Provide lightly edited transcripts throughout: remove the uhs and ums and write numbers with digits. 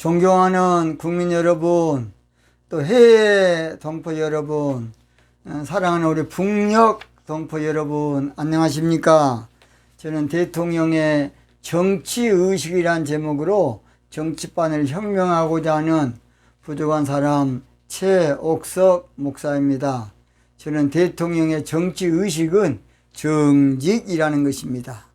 존경하는 국민 여러분, 또 해외 동포 여러분, 사랑하는 우리 북녘 동포 여러분, 안녕하십니까? 저는 대통령의 정치의식이란 제목으로 정치판을 혁명하고자 하는 부족한 사람 최옥석 목사입니다. 저는 대통령의 정치의식은 정직이라는 것입니다.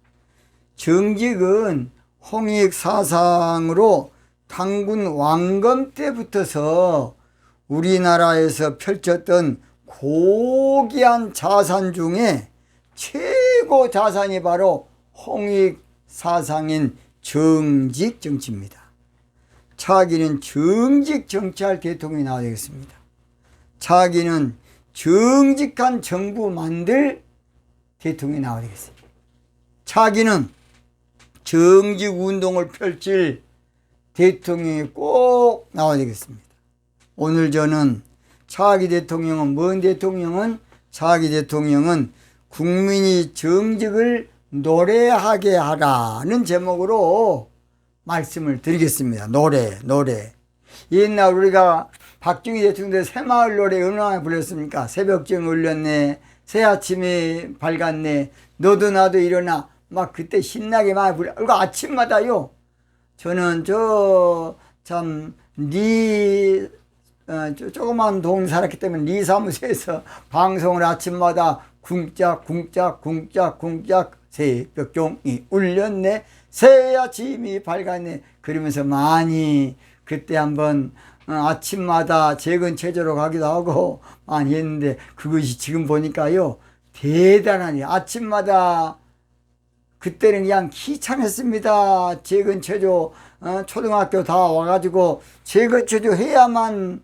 정직은 홍익 사상으로 당군 왕검 때부터서 우리나라에서 펼쳤던 고귀한 자산 중에 최고 자산이 바로 홍익 사상인 정직 정치입니다. 차기는 정직 정치할 대통령이 나와야 되겠습니다. 차기는 정직한 정부 만들 대통령이 나와야 되겠습니다. 차기는 정직 운동을 펼칠 대통령이 꼭 나와야 되겠습니다. 오늘 저는 차기 대통령은 뭔 대통령은? 차기 대통령은 국민이 정직을 노래하게 하라는 제목으로 말씀을 드리겠습니다. 노래. 옛날 우리가 박정희 대통령 새마을 노래 얼마나 불렀습니까? 새벽경 울렸네, 새아침이 밝았네, 너도 나도 일어나. 막 그때 신나게 많이 불러. 이거 아침마다요. 저는 조그만 동 살았기 때문에 네 사무소에서 방송을 아침마다 궁짝 새벽종이 울렸네, 새아침이 밝았네 그러면서 많이 그때 한번 아침마다 재건체조로 가기도 하고 많이 했는데, 그것이 지금 보니까요 대단하네. 아침마다 그때는 그냥 귀찮았습니다. 재건체조 초등학교 다 와가지고 재건체조 해야만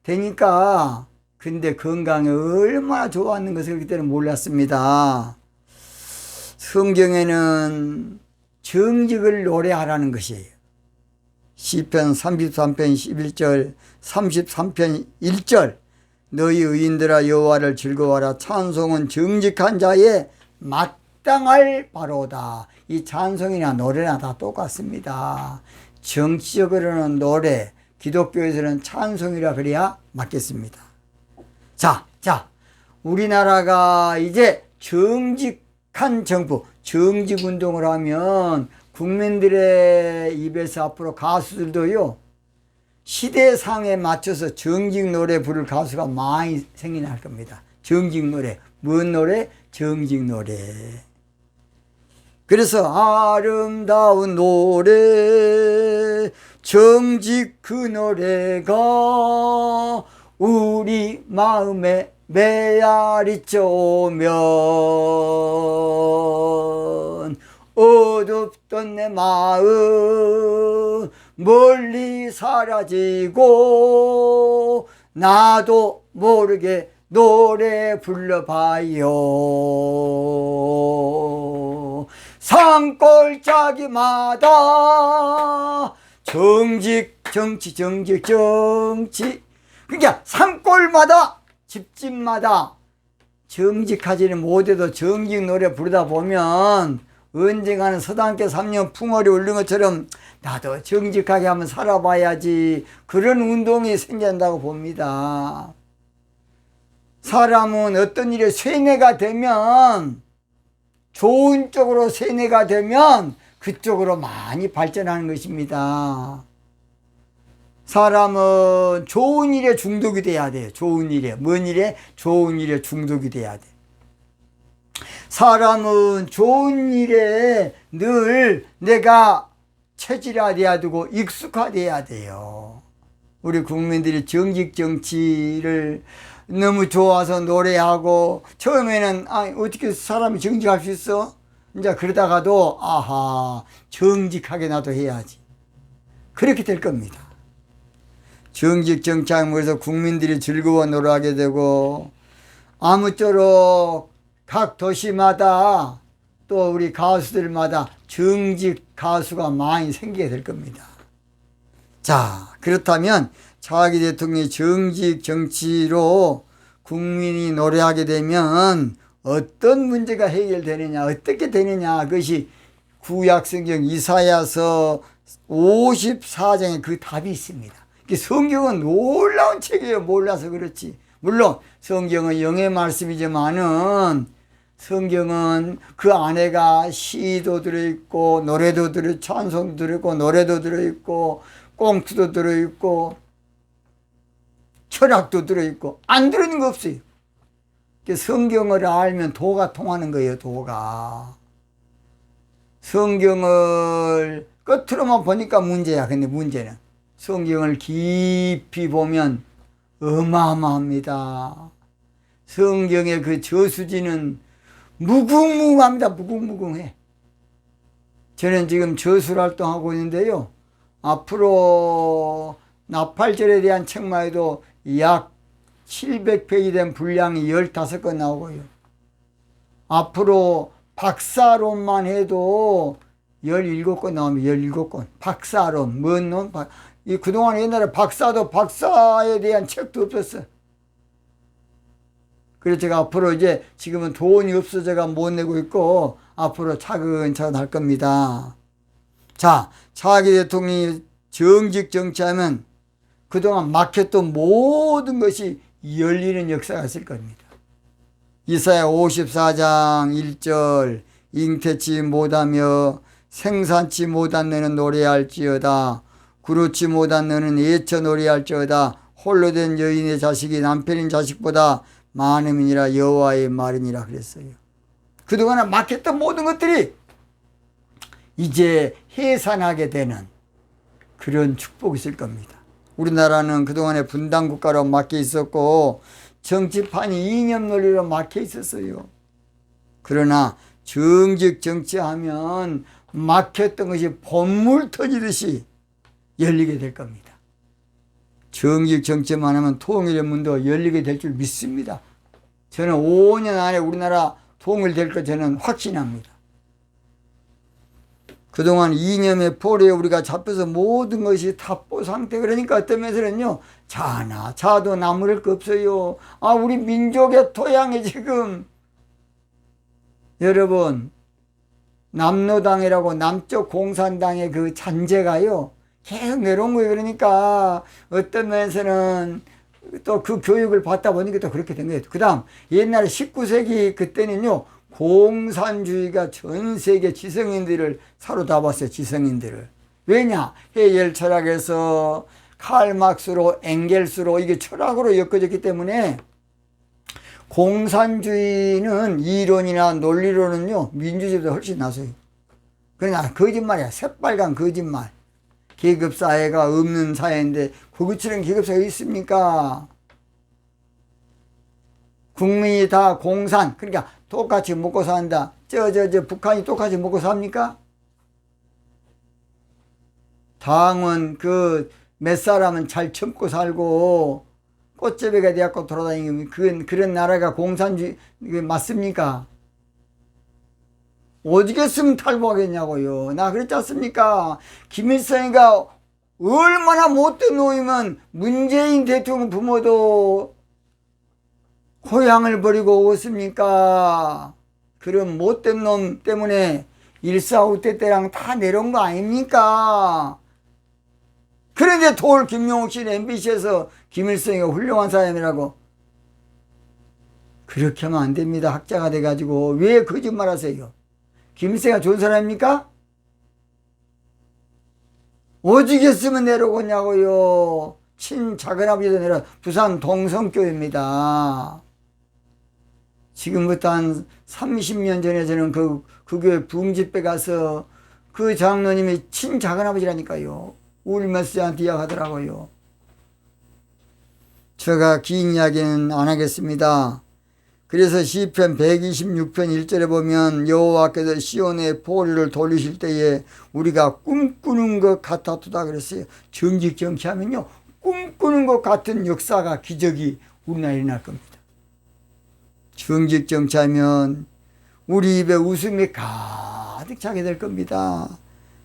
되니까. 근데 건강에 얼마나 좋았는 것을 그때는 몰랐습니다. 성경에는 정직을 노래하라는 것이에요. 시편 33편 11절, 33편 1절, 너희 의인들아 여호와를 즐거워하라. 찬송은 정직한 자의 마땅할 바로다. 이 찬송이나 노래나 다 똑같습니다. 정치적으로는 노래, 기독교에서는 찬송이라 그래야 맞겠습니다. 자, 우리나라가 이제 정직한 정부, 정직운동을 하면 국민들의 입에서 앞으로 가수들도요 시대상에 맞춰서 정직 노래 부를 가수가 많이 생기나 할 겁니다. 정직 노래. 뭔 노래? 정직 노래. 그래서 아름다운 노래, 정직 그 노래가 우리 마음에 메아리 쪄오면 어둡던 내 마음 멀리 사라지고 나도 모르게 노래 불러봐요. 산골짜기마다 정직 정치. 그러니까 산골마다 집집마다 정직하지는 못해도 정직 노래 부르다 보면 언젠가는 서당께 3년 풍어리 울린 것처럼 나도 정직하게 한번 살아봐야지, 그런 운동이 생긴다고 봅니다. 사람은 어떤 일에 세뇌가 되면, 좋은 쪽으로 세뇌가 되면 그쪽으로 많이 발전하는 것입니다. 사람은 좋은 일에 중독이 돼야 돼요. 좋은 일에. 뭔 일에? 좋은 일에 중독이 돼야 돼. 사람은 좋은 일에 늘 내가 체질화돼야 되고 익숙화돼야 돼요. 우리 국민들이 정직 정치를 너무 좋아서 노래하고, 처음에는 어떻게 사람이 정직할 수 있어? 이제 그러다가도 정직하게 나도 해야지, 그렇게 될 겁니다. 정직 정치하면 그래서 국민들이 즐거워 노래하게 되고, 아무쪼록 각 도시마다 또 우리 가수들마다 정직 가수가 많이 생기게 될 겁니다. 자, 그렇다면 차기 대통령이 정직 정치로 국민이 노래하게 되면 어떤 문제가 해결되느냐, 어떻게 되느냐, 그것이 구약성경 이사야서 54장에 그 답이 있습니다. 성경은 놀라운 책이에요. 몰라서 그렇지. 물론 성경은 영의 말씀이지만은 성경은 그 안에가 시도 들어있고 노래도 들어있고 찬송도 들어있고 노래도 들어있고 꽁트도 들어있고 철학도 들어있고 안 들어있는 거 없어요. 성경을 알면 도가 통하는 거예요. 도가. 성경을 끝으로만 보니까 문제야. 근데 문제는 성경을 깊이 보면 어마어마합니다. 성경의 그 저수지는 무궁무궁합니다. 무궁무궁해. 저는 지금 저술 활동하고 있는데요. 앞으로 나팔절에 대한 책만 해도 약 700페이지 된 분량이 15권 나오고요. 앞으로 박사론만 해도 17권 나옵니다. 17권. 박사론. 뭔 논? 그동안 옛날에 박사에 대한 책도 없었어. 그래서 제가 앞으로 이제 지금은 돈이 없어서 제가 못 내고 있고 앞으로 차근차근 할 겁니다. 자, 차기 대통령이 정직 정치하면 그동안 막혔던 모든 것이 열리는 역사가 있을 겁니다. 이사야 54장 1절 잉태치 못하며 생산치 못한 너는 노래할지어다. 그렇지 못한 너는 예쳐 노래할지어다. 홀로 된 여인의 자식이 남편인 자식보다 많음이니라 여호와의 말이니라 그랬어요. 그동안 막혔던 모든 것들이 이제 해산하게 되는 그런 축복이 있을 겁니다. 우리나라는 그동안에 분단국가로 막혀 있었고 정치판이 이념 논리로 막혀 있었어요. 그러나 정직 정치하면 막혔던 것이 봇물 터지듯이 열리게 될 겁니다. 정직 정치만 하면 통일의 문도 열리게 될 줄 믿습니다. 저는 5년 안에 우리나라 통일될 것 저는 확신합니다. 그동안 이념의 포로에 우리가 잡혀서 모든 것이 답보 상태. 그러니까 어떤 면에서는요, 자도 나무랄 거 없어요. 우리 민족의 토양이 지금, 여러분, 남로당이라고 남쪽 공산당의 그 잔재가요, 계속 내려온 거예요. 그러니까 어떤 면에서는 또 그 교육을 받다 보니까 또 그렇게 된 거예요. 그 다음, 옛날에 19세기 그때는요, 공산주의가 전 세계 지성인들을 사로잡았어요. 지성인들을. 왜냐? 해겔 철학에서 칼막스로 엥겔스로 이게 철학으로 엮어졌기 때문에 공산주의는 이론이나 논리로는요 민주주의보다 훨씬 나서요. 그러나 거짓말이야. 새빨간 거짓말. 계급사회가 없는 사회인데 그것처럼 계급사회가 있습니까? 국민이 다 공산, 그러니까 똑같이 먹고 산다. 북한이 똑같이 먹고 삽니까? 당은 몇 사람은 잘 참고 살고 꽃제비가 되었고 돌아다니는 그런 나라가 공산주의 맞습니까? 어떻게 했으면 탈북하겠냐고요. 나 그랬지 않습니까? 김일성이가 얼마나 못된 놈이면 문재인 대통령 부모도 고향을 버리고 오겠습니까? 그런 못된 놈 때문에 1.4.5 때랑 다 내려온 거 아닙니까? 그런데 김용욱 씨는 MBC에서 김일성이가 훌륭한 사람이라고. 그렇게 하면 안 됩니다. 학자가 돼가지고. 왜 거짓말 하세요? 김일성이가 좋은 사람입니까? 오죽했으면 내려오냐고요. 친작은아버지도 내려 부산 동성교회입니다. 지금부터 한 30년 전에 저는 그 교회 부흥집회 가서 그 장로님이 친작은아버지라니까요. 울면서 저한테 이야기하더라고요. 제가 긴 이야기는 안 하겠습니다. 그래서 시편 126편 1절에 보면 여호와께서 시온의 보리를 돌리실 때에 우리가 꿈꾸는 것 같았다 그랬어요. 정직 정치하면요 꿈꾸는 것 같은 역사가 기적이 우리나라에 일어날 겁니다. 정직 정치하면 우리 입에 웃음이 가득 차게 될 겁니다.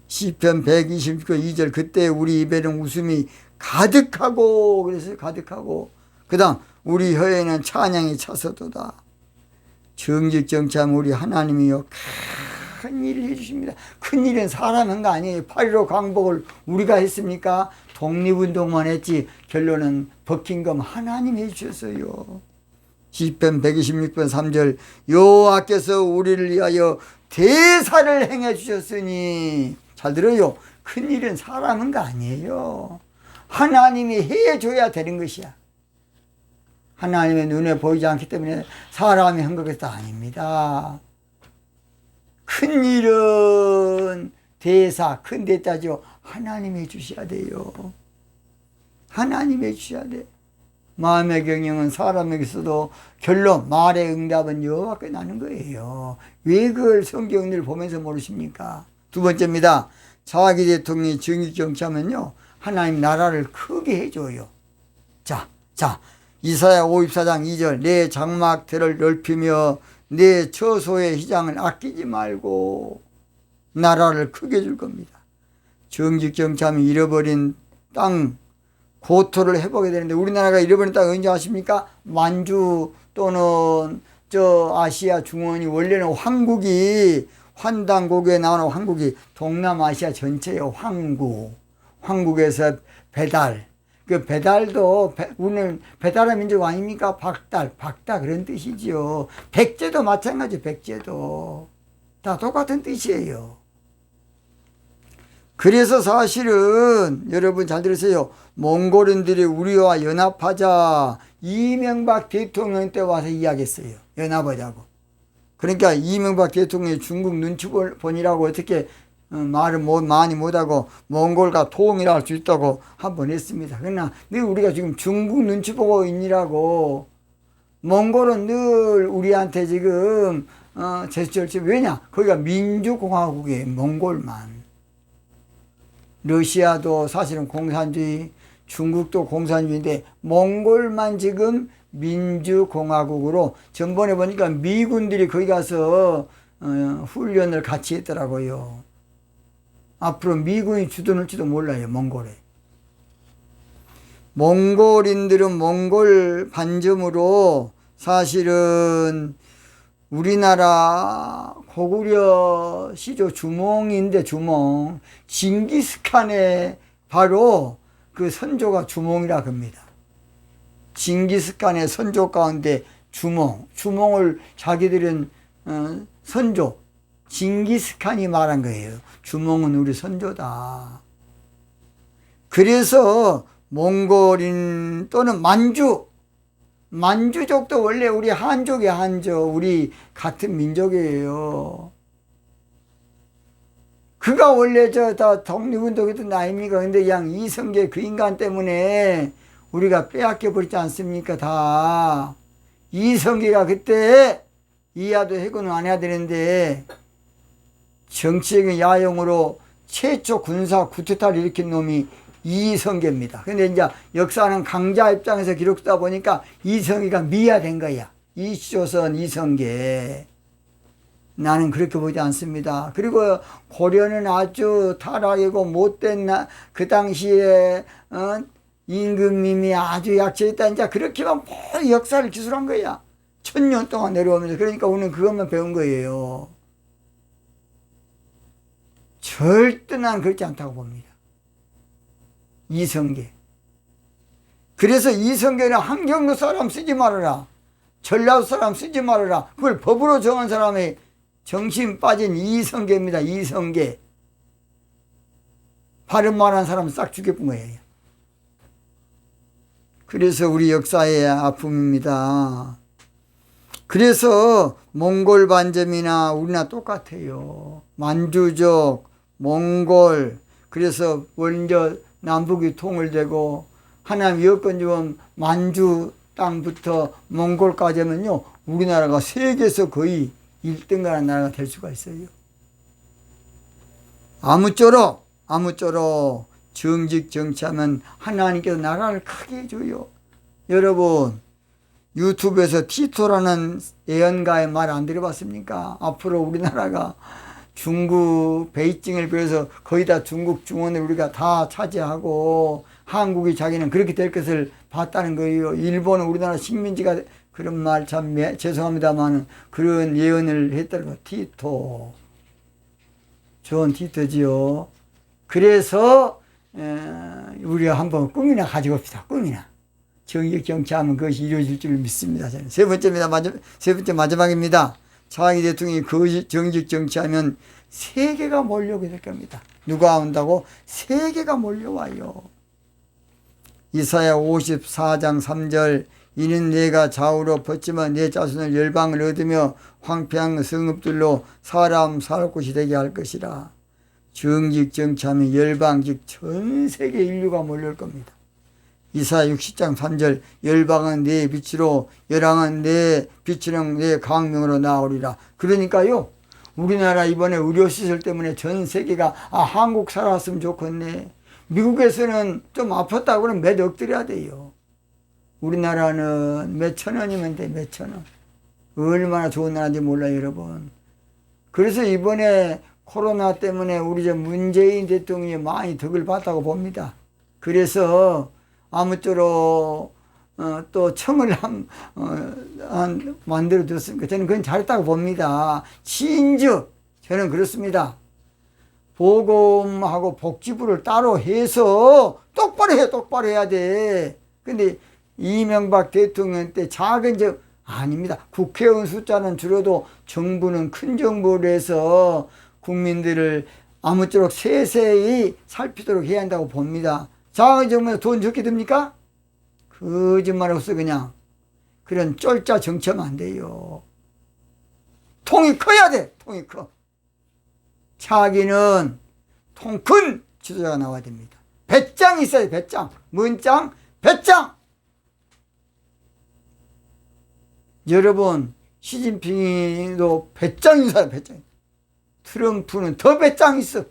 시편 126편 2절 그때 우리 입에는 웃음이 가득하고 그래서 가득하고 그 다음 우리 혀에는 찬양이 차서도다. 정직 정치하면 우리 하나님이요 큰일을 해주십니다. 큰일은 사람 한 거 아니에요. 8.15 광복을 우리가 했습니까? 독립운동만 했지 결론은 버킹엄 하나님이 해주셨어요. 시편 126편 3절 여호와께서 우리를 위하여 대사를 행해 주셨으니, 잘 들어요. 큰일은 사람 한 거 아니에요. 하나님이 해줘야 되는 것이야. 하나님의 눈에 보이지 않기 때문에 사람이 한 것도 아닙니다. 큰일은 대사, 큰 대자죠. 하나님이 해주셔야 돼요. 하나님이 해주셔야 돼. 마음의 경영은 사람에게서도 결론, 말의 응답은 여호와께 나는 거예요. 왜 그걸 성경을 보면서 모르십니까? 두 번째입니다. 차기 대통령이 정직 정치하면요, 하나님 나라를 크게 해줘요. 자, 이사야 54장 2절 내 장막들을 넓히며 내 처소의 휘장을 아끼지 말고 나라를 크게 줄 겁니다. 정직 정치하면 잃어버린 땅, 고토를 회복해야 되는데 우리나라가 잃어버린 땅 언제 아십니까? 만주 또는 아시아 중원이 원래는 황국이, 환단고교에 나오는 황국이 동남아시아 전체예요. 황국에서 배달, 그 배달도 우리는 배달의 민족 아닙니까? 박달 그런 뜻이죠. 백제도 마찬가지. 백제도 다 똑같은 뜻이에요. 그래서 사실은 여러분 잘 들으세요. 몽골인들이 우리와 연합하자 이명박 대통령 때 와서 이야기했어요. 연합하자고. 그러니까 이명박 대통령이 중국 눈치 보니라고 어떻게 말을 많이 못하고 몽골과 통일할 수 있다고 한 번 했습니다. 그러나 늘 우리가 지금 중국 눈치 보고 있느라고 몽골은 늘 우리한테 지금 제스처를, 왜냐? 거기가 민주공화국이에요. 몽골만. 러시아도 사실은 공산주의, 중국도 공산주의인데 몽골만 지금 민주공화국으로, 전번에 보니까 미군들이 거기 가서 훈련을 같이 했더라고요. 앞으로 미군이 주둔할지도 몰라요. 몽골에. 몽골인들은 몽골 반점으로 사실은 우리나라 고구려 시조 주몽인데, 주몽, 징기스칸의 바로 그 선조가 주몽이라 합니다. 징기스칸의 선조 가운데 주몽을 자기들은 선조, 징기스칸이 말한 거예요. 주몽은 우리 선조다. 그래서 몽골인 또는 만주족도 원래 우리 한족이에요. 한족. 우리 같은 민족이에요. 그가 원래 다 독립운동했던 나입니까? 근데 그냥 이성계 그 인간 때문에 우리가 빼앗겨 버리지 않습니까? 다. 이성계가 그때 이하도 해고는 안 해야 되는데 정치적인 야용으로 최초 군사 쿠데타를 일으킨 놈이 이성계입니다. 근데 이제 역사는 강자 입장에서 기록되다 보니까 이성계가 미화된 거야. 이조선 이성계. 나는 그렇게 보지 않습니다. 그리고 고려는 아주 타락이고 못된 그 당시에 임금님이 아주 약체했다. 이제 그렇게만 모든 역사를 기술한 거야. 1000년 동안 내려오면서. 그러니까 우리는 그것만 배운 거예요. 절대 난 그렇지 않다고 봅니다. 이성계. 그래서 이성계는 한경도 사람 쓰지 말아라. 전라도 사람 쓰지 말아라. 그걸 법으로 정한 사람의 정신 빠진 이성계입니다. 이성계. 바른 말한 사람 싹 죽여본 거예요. 그래서 우리 역사의 아픔입니다. 그래서 몽골 반점이나 우리나 똑같아요. 만주족, 몽골. 그래서 먼저 남북이 통일되고 하나님 여건 주면 만주 땅부터 몽골까지 하면요, 우리나라가 세계에서 거의 1등가는 나라가 될 수가 있어요. 아무쪼록 정직 정치하면 하나님께서 나라를 크게 해줘요. 여러분, 유튜브에서 티토라는 예언가의 말 안 들어봤습니까? 앞으로 우리나라가 중국 베이징을 비해서 거의 다 중국 중원을 우리가 다 차지하고 한국이 자기는 그렇게 될 것을 봤다는 거예요. 일본은 우리나라 식민지가, 그런 말 참 죄송합니다만 그런 예언을 했더라고요. 티토. 좋은 디터지요. 그래서 우리가 한번 꿈이나 가지고 옵시다. 꿈이나. 정직 정치하면 그것이 이루어질 줄 믿습니다. 저는. 세 번째 마지막입니다. 차기 대통령이 그것이 정직 정치하면 세계가 몰려오게 될 겁니다. 누가 온다고? 세계가 몰려와요. 이사야 54장 3절 이는 내가 좌우로 벗지만 내 자손을 열방을 얻으며 황폐한 성읍들로 사람 살 곳이 되게 할 것이라. 정직 정치하면 열방 즉 전 세계 인류가 몰려올 겁니다. 이사야 60장 3절 열방은 내 빛으로 열왕은 내 빛으로 내 광명으로 나오리라. 그러니까요 우리나라 이번에 의료시설 때문에 전 세계가 한국 살아왔으면 좋겠네. 미국에서는 좀 아팠다고 그러면 몇 억 들여야 돼요. 우리나라는 몇 천 원이면 돼. 몇 천 원. 얼마나 좋은 나라인지 몰라요 여러분. 그래서 이번에 코로나 때문에 우리 저 문재인 대통령이 많이 덕을 봤다고 봅니다. 그래서 아무쪼록 또 청을 만들어줬으니까 저는 그건 잘했다고 봅니다. 진즉 저는 그렇습니다. 보건하고 복지부를 따로 해서 똑바로 해야 돼. 근데 이명박 대통령 때 작은 아닙니다. 국회의원 숫자는 줄어도 정부는 큰 정부를 해서 국민들을 아무쪼록 세세히 살피도록 해야 한다고 봅니다. 작은 정부에 돈 적게 듭니까? 거짓말 없어 그냥. 그런 쫄자 정치하면 안 돼요. 통이 커야 돼. 통이 커. 차기는 통 큰 지도자가 나와야 됩니다. 배짱이 있어야 돼. 배짱. 문짱, 배짱. 여러분 시진핑도 배짱 인사야. 배짱. 트럼프는 더 배짱 있어.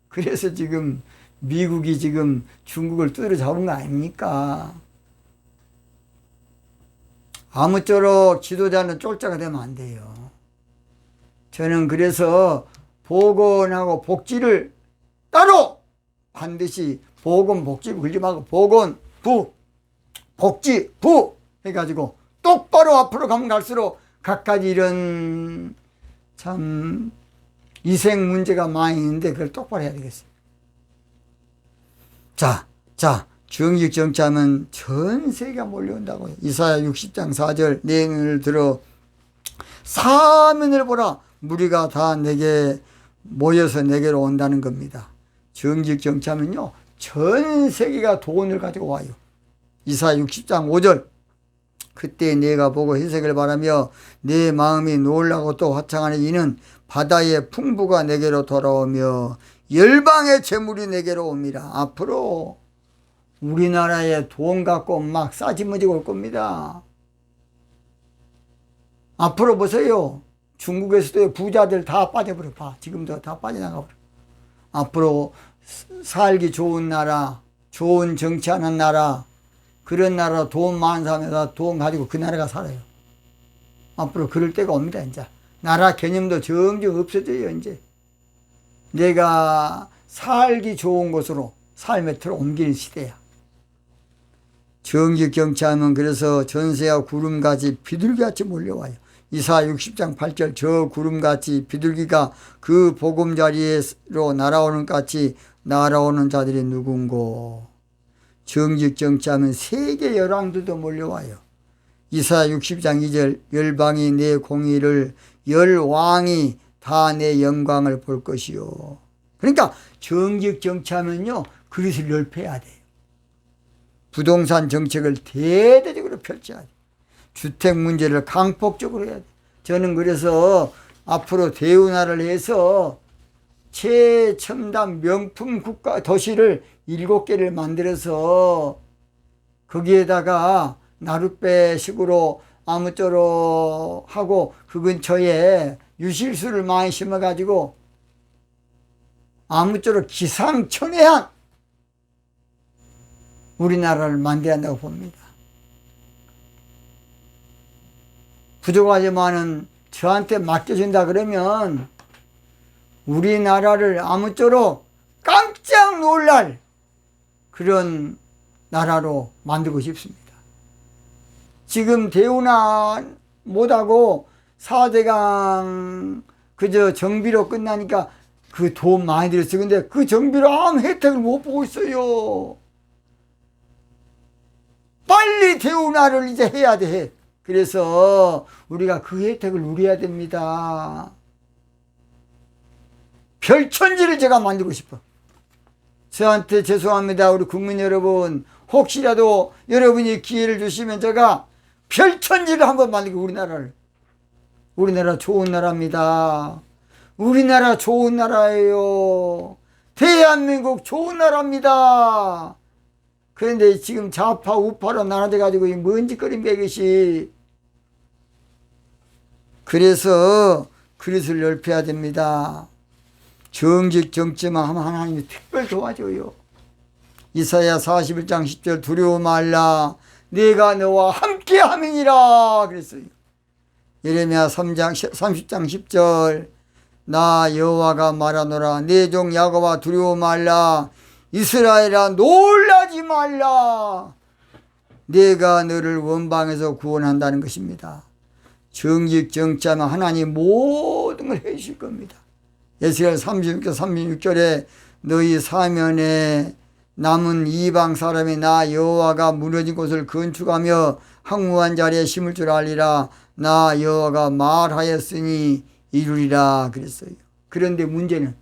그래서 지금 미국이 지금 중국을 뚜드려 잡은 거 아닙니까? 아무쪼록 지도자는 쫄자가 되면 안 돼요. 저는 그래서 보건하고 복지를 따로 반드시 보건 복지부 그러지 말고 보건부 복지부 해가지고 똑바로 앞으로 가면 갈수록 각가지 이런 참 위생 문제가 많이 있는데 그걸 똑바로 해야 되겠어요. 자, 정직 정치하면 전 세계가 몰려온다고요. 이사야 60장 4절 내 눈을 들어 사면을 보라 무리가 다 내게 모여서 내게로 온다는 겁니다. 정직 정치하면요 전 세계가 돈을 가지고 와요. 이사야 60장 5절 그때 내가 보고 희색을 바라며 내 마음이 놀라고 또 화창하니 이는 바다의 풍부가 내게로 돌아오며 열방의 재물이 내게로 옵니다. 앞으로 우리나라에 돈 갖고 막 싸지머지고 올 겁니다. 앞으로 보세요. 중국에서도 부자들 다 빠져버려. 지금도 다 빠져나가버려. 앞으로 살기 좋은 나라, 좋은 정치하는 나라, 그런 나라 돈 많은 사람에다 돈 가지고 그 나라가 살아요. 앞으로 그럴 때가 옵니다. 이제 나라 개념도 점점 없어져요. 이제 내가 살기 좋은 곳으로 삶의 틀을 옮기는 시대야. 정직 정치하면 그래서 전세와 구름같이 비둘기같이 몰려와요. 이사야 60장 8절 저 구름같이 비둘기가 그 보금자리로 날아오는 같이 날아오는 자들이 누군고. 정직 정치하면 세계 열왕들도 몰려와요. 이사야 60장 2절 열방이 내 공의를 열왕이 다 내 영광을 볼 것이요. 그러니까 정직 정치하면요 그릇을 넓혀야 돼요. 부동산 정책을 대대적으로 펼쳐야 돼요. 주택 문제를 강폭적으로 해야 돼요. 저는 그래서 앞으로 대운하를 해서 최첨단 명품 국가 도시를 7개를 만들어서 거기에다가 나룻배식으로 아무쪼록 하고 그 근처에 유실수를 많이 심어가지고 아무쪼록 기상천외한 우리나라를 만들어야 한다고 봅니다. 부족하지만은 저한테 맡겨준다 그러면 우리나라를 아무쪼록 깜짝 놀랄 그런 나라로 만들고 싶습니다. 지금 대우나 못하고 4대강 그저 정비로 끝나니까 그 돈 많이 들였어요. 근데 그 정비로 아무 혜택을 못 보고 있어요. 빨리 대우나를 이제 해야 돼. 그래서 우리가 그 혜택을 누려야 됩니다. 별천지를 제가 만들고 싶어. 저한테 죄송합니다. 우리 국민 여러분, 혹시라도 여러분이 기회를 주시면 제가 별천지를 한번 만들고, 우리나라 좋은 나라입니다. 우리나라 좋은 나라예요. 대한민국 좋은 나라입니다. 그런데 지금 좌파 우파로 나눠져 가지고 이 먼지거린 배깃이, 그래서 그릇을 넓혀야 됩니다. 정직 정치만 하면 하나님이 특별 도와줘요. 이사야 41장 10절 두려워 말라 내가 너와 함께 함이니라 그랬어요. 예레미야 30장 10절 나 여호와가 말하노라 내 종 야곱아 두려워 말라 이스라엘아 놀라지 말라 내가 너를 원방에서 구원한다는 것입니다. 정직 정치하면 하나님 모든 걸 해주실 겁니다. 에스겔 36절에 너희 사면에 남은 이방 사람이 나 여호와가 무너진 곳을 건축하며 황무한 자리에 심을 줄 알리라 나 여호와가 말하였으니 이루리라 그랬어요. 그런데 문제는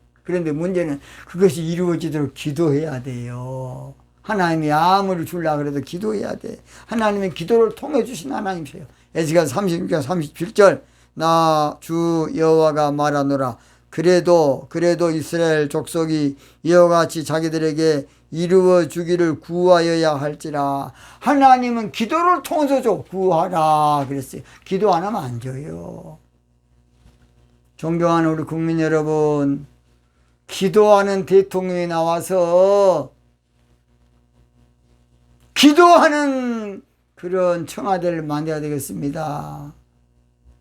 그것이 이루어지도록 기도해야 돼요. 하나님이 아무리 주려고 그래도 기도해야 돼. 하나님은 기도를 통해 주신 하나님이세요. 에스겔 36장 37절 나 주 여호와가 말하노라 그래도 이스라엘 족속이 이와 같이 자기들에게 이루어 주기를 구하여야 할지라. 하나님은 기도를 통해서 구하라 그랬어요. 기도 안 하면 안 줘요. 존경하는 우리 국민 여러분, 기도하는 대통령이 나와서 기도하는 그런 청와대를 만들어야 되겠습니다.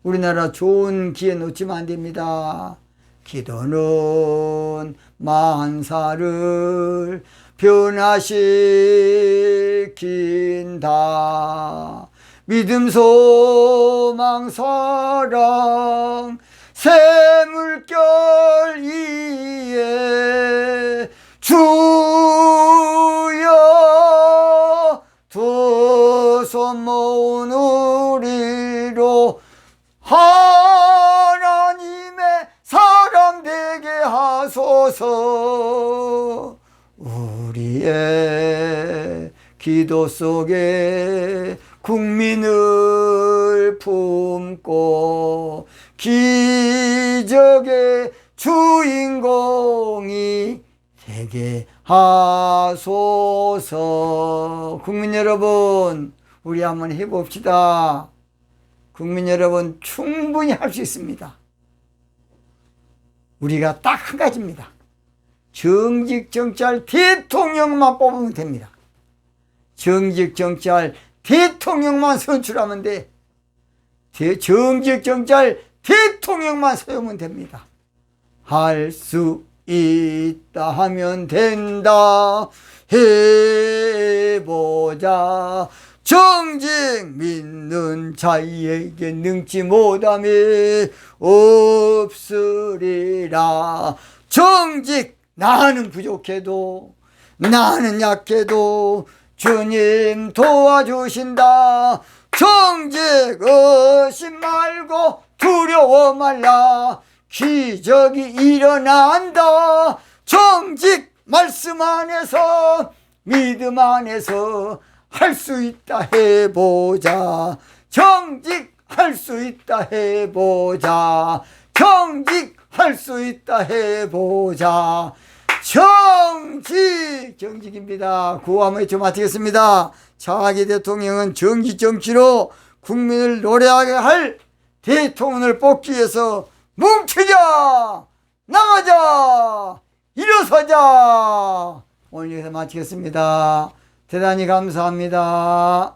우리나라 좋은 기회 놓치면 안 됩니다. 기도는 만사를 변화시킨다. 믿음, 소망, 사랑, 새물결 위에 주여 두 손 모은 우리로 하나님의 사람 되게 하소서. 우리의 기도 속에 국민을 품고 기적의 주인공이 되게 하소서. 국민 여러분, 우리 한번 해봅시다. 국민 여러분, 충분히 할 수 있습니다. 우리가 딱 한 가지입니다. 정직 정치할 대통령만 뽑으면 됩니다. 정직 정치할 대통령만 선출하면 돼. 정직 정치할 대통령만 세우면 됩니다. 할 수 있다 하면 된다. 해보자. 정직 믿는 자에게 능치 못함이 없으리라. 정직 나는 부족해도 나는 약해도 주님 도와주신다. 정직 의심 말고 두려워 말라. 기적이 일어난다. 정직 말씀 안에서 믿음 안에서 할 수 있다 해보자. 정직 할 수 있다 해보자. 정직 할 수 있다 해보자. 정직입니다. 구호함을 외쳐 마치겠습니다. 차기 대통령은 정직 정치로 국민을 노래하게 할 대통령을 뽑기 위해서 뭉치자, 나가자, 일어서자. 오늘 여기서 마치겠습니다. 대단히 감사합니다.